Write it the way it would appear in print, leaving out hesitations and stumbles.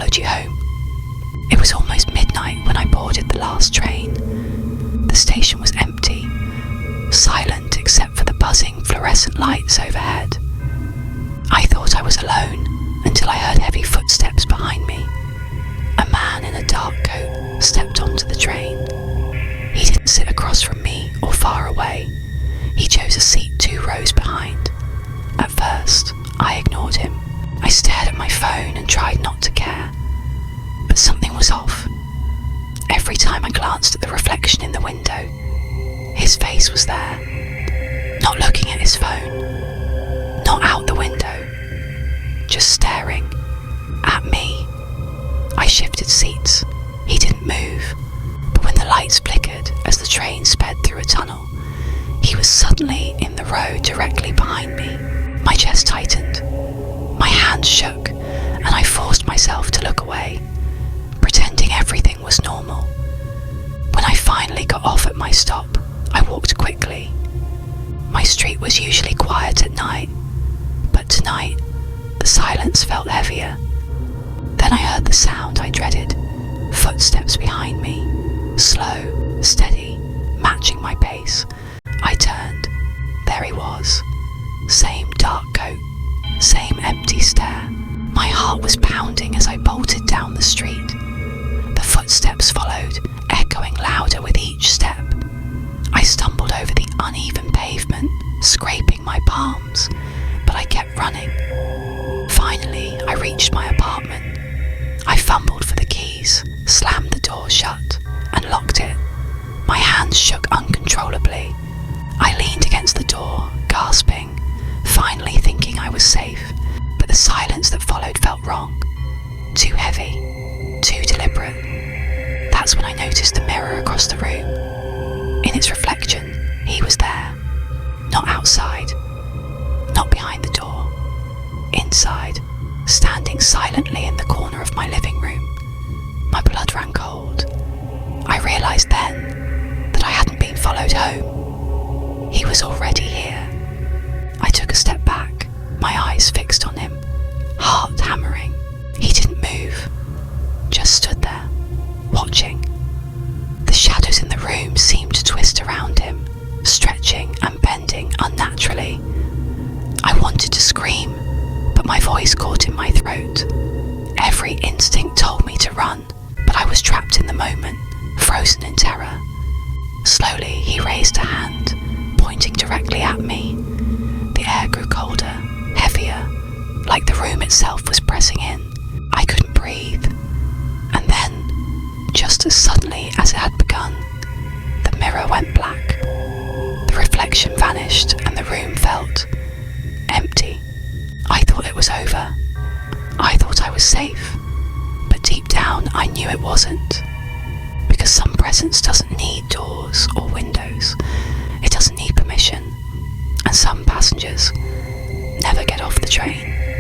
followed you home. It was almost midnight when I boarded the last train. The station was empty, silent except for the buzzing fluorescent lights overhead. I thought I was alone until I heard heavy footsteps behind me. A man in a dark coat stepped onto the train. He didn't sit across from me or far away. He chose a seat 2 rows behind. At first, I ignored him. I stared at my phone and tried not to care. But something was off. Every time I glanced at the reflection in the window, his face was there. Not looking at his phone. Not out the window. Just staring at me. I shifted seats. He didn't move. But when the lights flickered as the train sped through a tunnel, he was suddenly in the row directly behind me. My chest tightened. My hands shook, and I forced myself to look away, pretending everything was normal. When I finally got off at my stop, I walked quickly. My street was usually quiet at night, but tonight, the silence felt heavier. Then I heard the sound I dreaded, footsteps behind me, slow, steady, matching my pace. I turned. There he was. Same dark coat, same empty stare. My heart was pounding as I bolted down the street. The footsteps followed, echoing louder with each step. I stumbled over the uneven pavement, scraping my palms, but I kept running. Finally, I reached my apartment. I fumbled for the keys, slammed the door shut, and locked it. My hands shook uncontrollably. I leaned against the door, gasping, finally thinking I was safe, but the silence that followed felt wrong. Too heavy, too deliberate. That's when I noticed the mirror across the room. In its reflection, he was there. Not outside, not behind the door. Inside, standing silently in the corner of my living room. My blood ran cold. I realised then that I hadn't been followed home. He was already here. I took a step back, my eyes fixed on him, heart hammering. He didn't move, just stood there, watching. The shadows in the room seemed to twist around him, stretching and bending unnaturally. I wanted to scream, but my voice caught in my throat. Every instinct told me to run, but I was trapped in the moment, frozen in terror. Slowly he raised a hand, pointing directly at me. The air grew colder, heavier, like the room itself was pressing in. I couldn't breathe. And then, just as suddenly as it had begun, the mirror went black. The reflection vanished and the room felt empty. I thought it was over. I thought I was safe. But deep down I knew it wasn't. Because some presence doesn't need doors or windows. It doesn't need permission. And some passengers never get off the train.